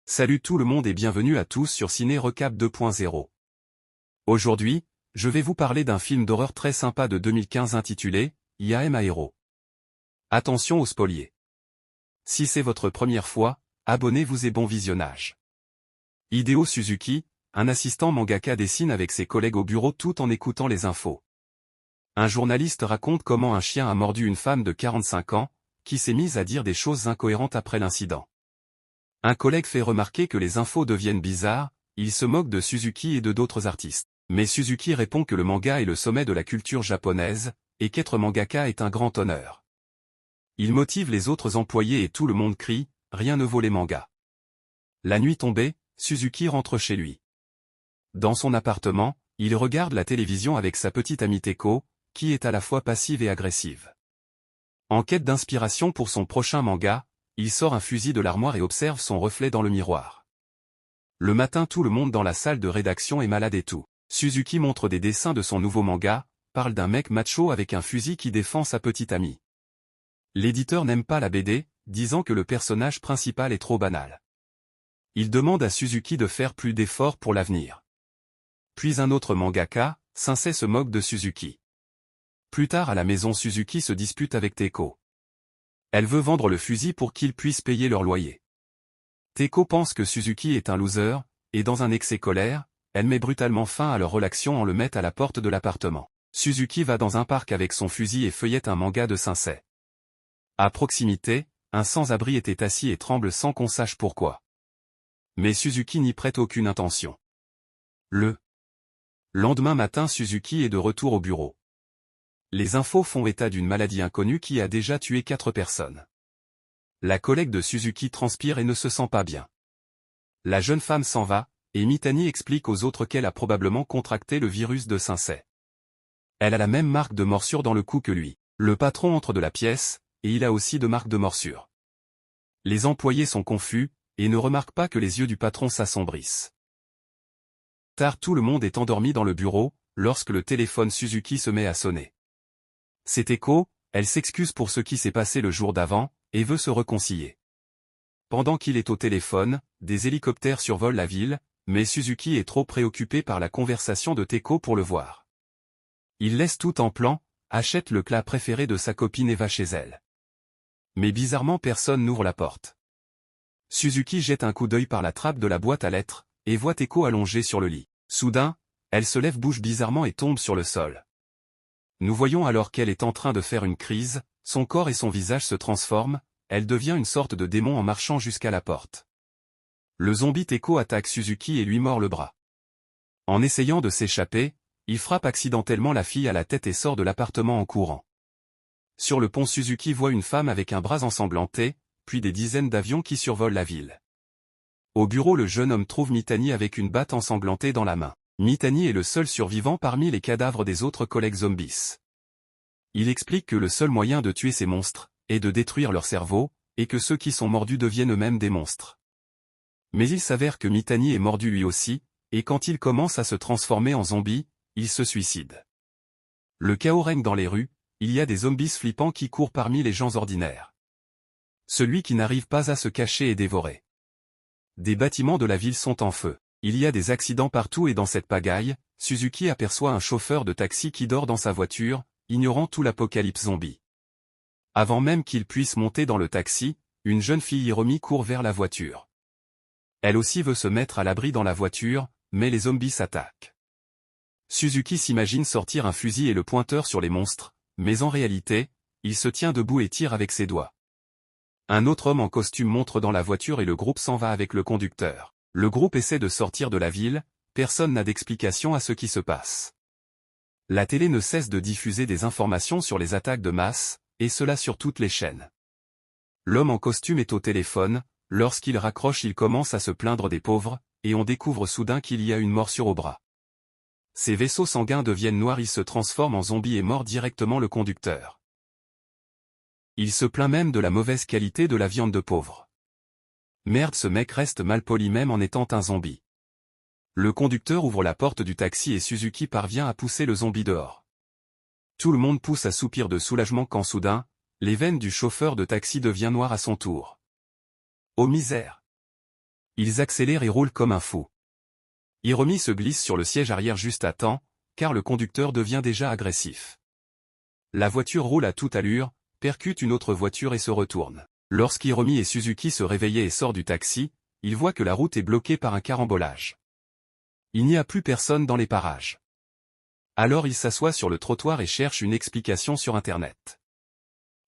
Salut tout le monde et bienvenue à tous sur Ciné Recap 2.0. Aujourd'hui, je vais vous parler d'un film d'horreur très sympa de 2015 intitulé « I.A.M. Aero ». Attention aux spoliés. Si c'est votre première fois, abonnez-vous et bon visionnage. Hideo Suzuki, un assistant mangaka dessine avec ses collègues au bureau tout en écoutant les infos. Un journaliste raconte comment un chien a mordu une femme de 45 ans, qui s'est mise à dire des choses incohérentes après l'incident. Un collègue fait remarquer que les infos deviennent bizarres, il se moque de Suzuki et de d'autres artistes. Mais Suzuki répond que le manga est le sommet de la culture japonaise, et qu'être mangaka est un grand honneur. Il motive les autres employés et tout le monde crie « Rien ne vaut les mangas ». La nuit tombée, Suzuki rentre chez lui. Dans son appartement, il regarde la télévision avec sa petite amie Teiko, qui est à la fois passive et agressive. En quête d'inspiration pour son prochain manga, il sort un fusil de l'armoire et observe son reflet dans le miroir. Le matin, tout le monde dans la salle de rédaction est malade et tout. Suzuki montre des dessins de son nouveau manga, parle d'un mec macho avec un fusil qui défend sa petite amie. L'éditeur n'aime pas la BD, disant que le personnage principal est trop banal. Il demande à Suzuki de faire plus d'efforts pour l'avenir. Puis un autre mangaka, Sensei, se moque de Suzuki. Plus tard à la maison, Suzuki se dispute avec Teiko. Elle veut vendre le fusil pour qu'ils puissent payer leur loyer. Teiko pense que Suzuki est un loser, et dans un excès colère, elle met brutalement fin à leur relation en le mettant à la porte de l'appartement. Suzuki va dans un parc avec son fusil et feuillette un manga de Sensei. À proximité, un sans-abri était assis et tremble sans qu'on sache pourquoi. Mais Suzuki n'y prête aucune attention. Le lendemain matin, Suzuki est de retour au bureau. Les infos font état d'une maladie inconnue qui a déjà tué 4 personnes. La collègue de Suzuki transpire et ne se sent pas bien. La jeune femme s'en va, et Mitani explique aux autres qu'elle a probablement contracté le virus de Sensei. Elle a la même marque de morsure dans le cou que lui. Le patron entre de la pièce, et il a aussi de marques de morsure. Les employés sont confus, et ne remarquent pas que les yeux du patron s'assombrissent. Tard, tout le monde est endormi dans le bureau, lorsque le téléphone Suzuki se met à sonner. C'est Teiko, elle s'excuse pour ce qui s'est passé le jour d'avant, et veut se réconcilier. Pendant qu'il est au téléphone, des hélicoptères survolent la ville, mais Suzuki est trop préoccupé par la conversation de Teiko pour le voir. Il laisse tout en plan, achète le plat préféré de sa copine et va chez elle. Mais bizarrement personne n'ouvre la porte. Suzuki jette un coup d'œil par la trappe de la boîte à lettres, et voit Teiko allongée sur le lit. Soudain, elle se lève, bouge bizarrement et tombe sur le sol. Nous voyons alors qu'elle est en train de faire une crise, son corps et son visage se transforment, elle devient une sorte de démon en marchant jusqu'à la porte. Le zombie Teiko attaque Suzuki et lui mord le bras. En essayant de s'échapper, il frappe accidentellement la fille à la tête et sort de l'appartement en courant. Sur le pont, Suzuki voit une femme avec un bras ensanglanté, puis des dizaines d'avions qui survolent la ville. Au bureau, le jeune homme trouve Mitani avec une batte ensanglantée dans la main. Mitani est le seul survivant parmi les cadavres des autres collègues zombies. Il explique que le seul moyen de tuer ces monstres est de détruire leur cerveau, et que ceux qui sont mordus deviennent eux-mêmes des monstres. Mais il s'avère que Mitani est mordu lui aussi, et quand il commence à se transformer en zombie, il se suicide. Le chaos règne dans les rues, il y a des zombies flippants qui courent parmi les gens ordinaires. Celui qui n'arrive pas à se cacher est dévoré. Des bâtiments de la ville sont en feu. Il y a des accidents partout et dans cette pagaille, Suzuki aperçoit un chauffeur de taxi qui dort dans sa voiture, ignorant tout l'apocalypse zombie. Avant même qu'il puisse monter dans le taxi, une jeune fille Hiromi court vers la voiture. Elle aussi veut se mettre à l'abri dans la voiture, mais les zombies s'attaquent. Suzuki s'imagine sortir un fusil et le pointeur sur les monstres, mais en réalité, il se tient debout et tire avec ses doigts. Un autre homme en costume montre dans la voiture et le groupe s'en va avec le conducteur. Le groupe essaie de sortir de la ville, personne n'a d'explication à ce qui se passe. La télé ne cesse de diffuser des informations sur les attaques de masse, et cela sur toutes les chaînes. L'homme en costume est au téléphone, lorsqu'il raccroche il commence à se plaindre des pauvres, et on découvre soudain qu'il y a une morsure au bras. Ses vaisseaux sanguins deviennent noirs, il se transforme en zombie et mord directement le conducteur. Il se plaint même de la mauvaise qualité de la viande de pauvre. Merde, ce mec reste malpoli même en étant un zombie. Le conducteur ouvre la porte du taxi et Suzuki parvient à pousser le zombie dehors. Tout le monde pousse un soupir de soulagement quand soudain, les veines du chauffeur de taxi deviennent noires à son tour. Oh misère! Ils accélèrent et roulent comme un fou. Hiromi se glisse sur le siège arrière juste à temps, car le conducteur devient déjà agressif. La voiture roule à toute allure, percute une autre voiture et se retourne. Lorsqu'Hiromi et Suzuki se réveillaient et sortent du taxi, ils voient que la route est bloquée par un carambolage. Il n'y a plus personne dans les parages. Alors ils s'assoient sur le trottoir et cherchent une explication sur Internet.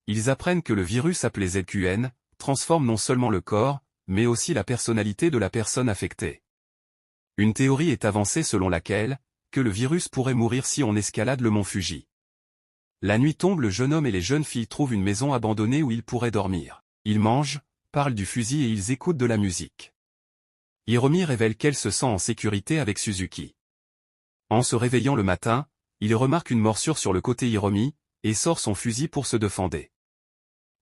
Ils apprennent que le virus appelé ZQN transforme non seulement le corps, mais aussi la personnalité de la personne affectée. Une théorie est avancée selon laquelle, que le virus pourrait mourir si on escalade le mont Fuji. La nuit tombe, le jeune homme et les jeunes filles trouvent une maison abandonnée où ils pourraient dormir. Ils mangent, parlent du fusil et ils écoutent de la musique. Hiromi révèle qu'elle se sent en sécurité avec Suzuki. En se réveillant le matin, il remarque une morsure sur le côté Hiromi, et sort son fusil pour se défendre.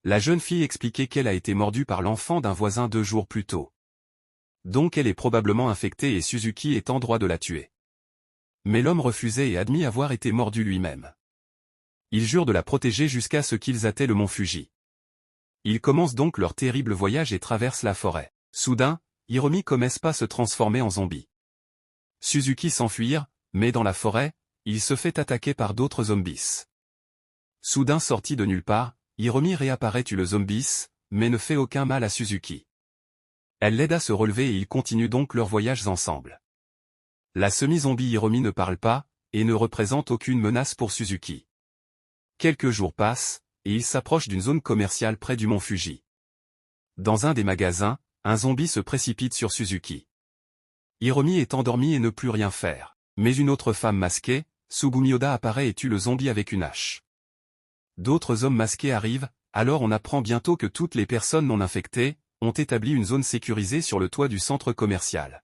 La jeune fille expliquait qu'elle a été mordue par l'enfant d'un voisin 2 jours plus tôt. Donc elle est probablement infectée et Suzuki est en droit de la tuer. Mais l'homme refusait et admit avoir été mordu lui-même. Ils jurent de la protéger jusqu'à ce qu'ils atteignent le mont Fuji. Ils commencent donc leur terrible voyage et traversent la forêt. Soudain, Hiromi commence à se transformer en zombie. Suzuki s'enfuir, mais dans la forêt, il se fait attaquer par d'autres zombies. Soudain sorti de nulle part, Hiromi réapparaît tue le zombies, mais ne fait aucun mal à Suzuki. Elle l'aide à se relever et ils continuent donc leurs voyages ensemble. La semi-zombie Hiromi ne parle pas, et ne représente aucune menace pour Suzuki. Quelques jours passent, et ils s'approchent d'une zone commerciale près du mont Fuji. Dans un des magasins, un zombie se précipite sur Suzuki. Hiromi est endormi et ne peut rien faire. Mais une autre femme masquée, Sugumi Oda apparaît et tue le zombie avec une hache. D'autres hommes masqués arrivent, alors on apprend bientôt que toutes les personnes non infectées ont établi une zone sécurisée sur le toit du centre commercial.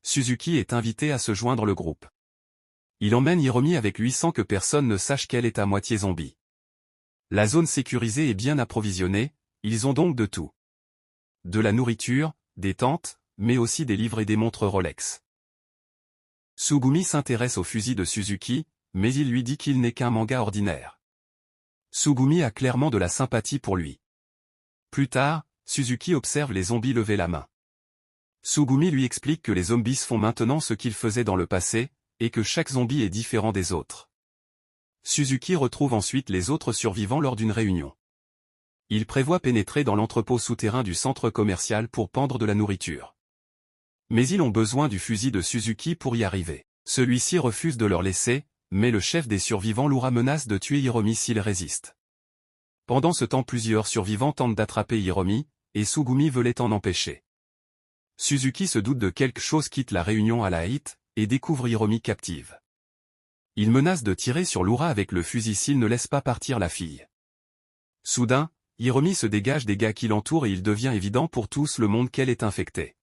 Suzuki est invité à se joindre le groupe. Il emmène Hiromi avec lui sans que personne ne sache qu'elle est à moitié zombie. La zone sécurisée est bien approvisionnée, ils ont donc de tout. De la nourriture, des tentes, mais aussi des livres et des montres Rolex. Sugumi s'intéresse au fusil de Suzuki, mais il lui dit qu'il n'est qu'un manga ordinaire. Sugumi a clairement de la sympathie pour lui. Plus tard, Suzuki observe les zombies lever la main. Sugumi lui explique que les zombies font maintenant ce qu'ils faisaient dans le passé, et que chaque zombie est différent des autres. Suzuki retrouve ensuite les autres survivants lors d'une réunion. Il prévoit pénétrer dans l'entrepôt souterrain du centre commercial pour pendre de la nourriture. Mais ils ont besoin du fusil de Suzuki pour y arriver. Celui-ci refuse de leur laisser, mais le chef des survivants Lura menace de tuer Hiromi s'il résiste. Pendant ce temps, plusieurs survivants tentent d'attraper Hiromi, et Sugumi veut les en empêcher. Suzuki se doute de quelque chose, quitte la réunion à la hâte, et découvre Hiromi captive. Il menace de tirer sur Lura avec le fusil s'il ne laisse pas partir la fille. Soudain, Hiromi se dégage des gars qui l'entourent et il devient évident pour tous le monde qu'elle est infectée.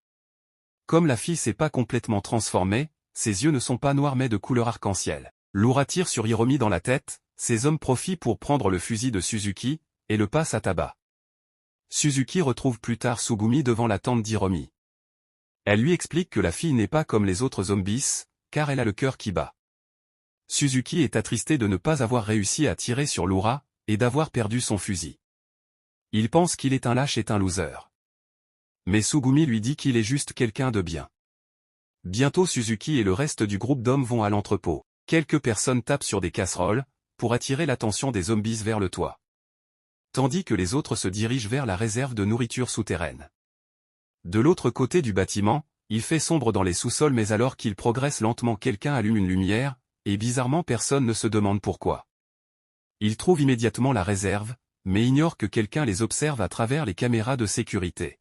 Comme la fille s'est pas complètement transformée, ses yeux ne sont pas noirs mais de couleur arc-en-ciel. Lura tire sur Hiromi dans la tête, ses hommes profitent pour prendre le fusil de Suzuki, et le passent à tabac. Suzuki retrouve plus tard Sugumi devant la tente d'Hiromi. Elle lui explique que la fille n'est pas comme les autres zombies, car elle a le cœur qui bat. Suzuki est attristé de ne pas avoir réussi à tirer sur Lura, et d'avoir perdu son fusil. Il pense qu'il est un lâche et un loser. Mais Sugumi lui dit qu'il est juste quelqu'un de bien. Bientôt Suzuki et le reste du groupe d'hommes vont à l'entrepôt. Quelques personnes tapent sur des casseroles, pour attirer l'attention des zombies vers le toit. Tandis que les autres se dirigent vers la réserve de nourriture souterraine. De l'autre côté du bâtiment, il fait sombre dans les sous-sols mais alors qu'ils progressent lentement quelqu'un allume une lumière, et bizarrement personne ne se demande pourquoi. Ils trouvent immédiatement la réserve, mais ignorent que quelqu'un les observe à travers les caméras de sécurité.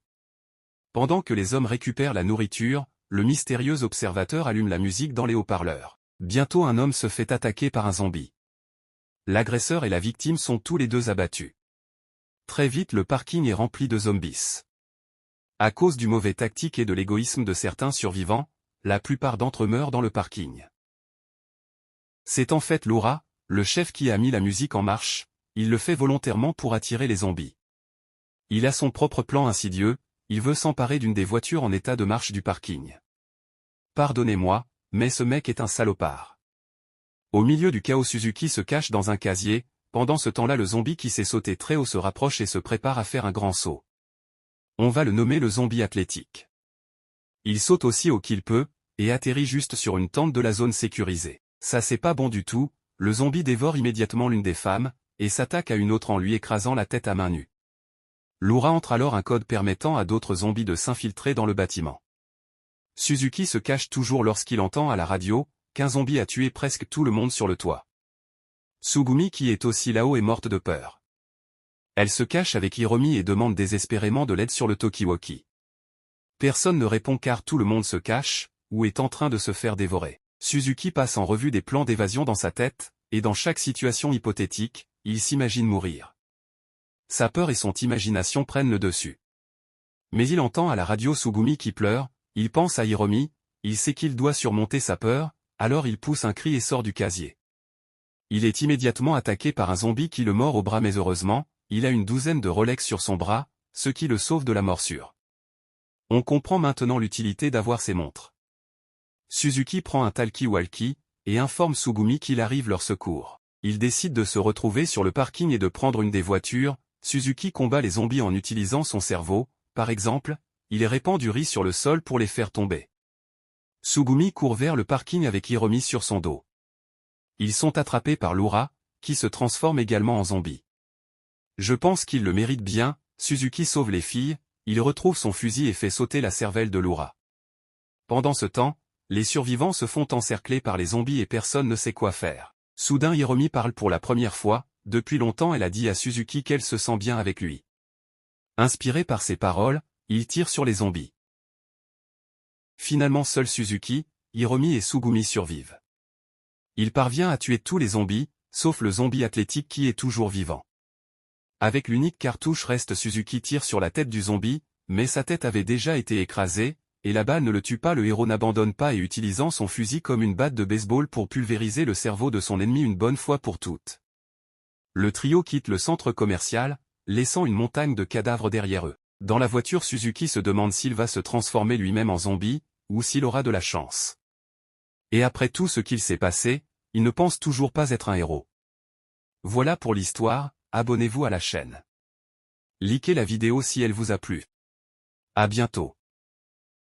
Pendant que les hommes récupèrent la nourriture, le mystérieux observateur allume la musique dans les haut-parleurs. Bientôt un homme se fait attaquer par un zombie. L'agresseur et la victime sont tous les deux abattus. Très vite le parking est rempli de zombies. À cause du mauvais tactique et de l'égoïsme de certains survivants, la plupart d'entre eux meurent dans le parking. C'est en fait Lura, le chef qui a mis la musique en marche, il le fait volontairement pour attirer les zombies. Il a son propre plan insidieux, il veut s'emparer d'une des voitures en état de marche du parking. Pardonnez-moi, mais ce mec est un salopard. Au milieu du chaos Suzuki se cache dans un casier, pendant ce temps-là le zombie qui s'est sauté très haut se rapproche et se prépare à faire un grand saut. On va le nommer le zombie athlétique. Il saute aussi au qu'il peut, et atterrit juste sur une tente de la zone sécurisée. Ça c'est pas bon du tout, le zombie dévore immédiatement l'une des femmes, et s'attaque à une autre en lui écrasant la tête à main nue. Laura entre alors un code permettant à d'autres zombies de s'infiltrer dans le bâtiment. Suzuki se cache toujours lorsqu'il entend à la radio qu'un zombie a tué presque tout le monde sur le toit. Tsugumi qui est aussi là-haut est morte de peur. Elle se cache avec Hiromi et demande désespérément de l'aide sur le talkie-walkie. Personne ne répond car tout le monde se cache, ou est en train de se faire dévorer. Suzuki passe en revue des plans d'évasion dans sa tête, et dans chaque situation hypothétique, il s'imagine mourir. Sa peur et son imagination prennent le dessus. Mais il entend à la radio Tsugumi qui pleure, il pense à Hiromi, il sait qu'il doit surmonter sa peur, alors il pousse un cri et sort du casier. Il est immédiatement attaqué par un zombie qui le mord au bras mais heureusement, il a une douzaine de Rolex sur son bras, ce qui le sauve de la morsure. On comprend maintenant l'utilité d'avoir ces montres. Suzuki prend un talkie-walkie, et informe Tsugumi qu'il arrive leur secours. Il décide de se retrouver sur le parking et de prendre une des voitures. Suzuki combat les zombies en utilisant son cerveau, par exemple, il répand du riz sur le sol pour les faire tomber. Tsugumi court vers le parking avec Hiromi sur son dos. Ils sont attrapés par Laura, qui se transforme également en zombie. Je pense qu'il le mérite bien, Suzuki sauve les filles, il retrouve son fusil et fait sauter la cervelle de Laura. Pendant ce temps, les survivants se font encercler par les zombies et personne ne sait quoi faire. Soudain Hiromi parle pour la première fois, depuis longtemps elle a dit à Suzuki qu'elle se sent bien avec lui. Inspiré par ses paroles, il tire sur les zombies. Finalement seul Suzuki, Hiromi et Tsugumi survivent. Il parvient à tuer tous les zombies, sauf le zombie athlétique qui est toujours vivant. Avec l'unique cartouche reste Suzuki tire sur la tête du zombie, mais sa tête avait déjà été écrasée, et la balle ne le tue pas. Le héros n'abandonne pas et utilisant son fusil comme une batte de baseball pour pulvériser le cerveau de son ennemi une bonne fois pour toutes. Le trio quitte le centre commercial, laissant une montagne de cadavres derrière eux. Dans la voiture Suzuki se demande s'il va se transformer lui-même en zombie, ou s'il aura de la chance. Et après tout ce qu'il s'est passé, il ne pense toujours pas être un héros. Voilà pour l'histoire, abonnez-vous à la chaîne. Likez la vidéo si elle vous a plu. À bientôt.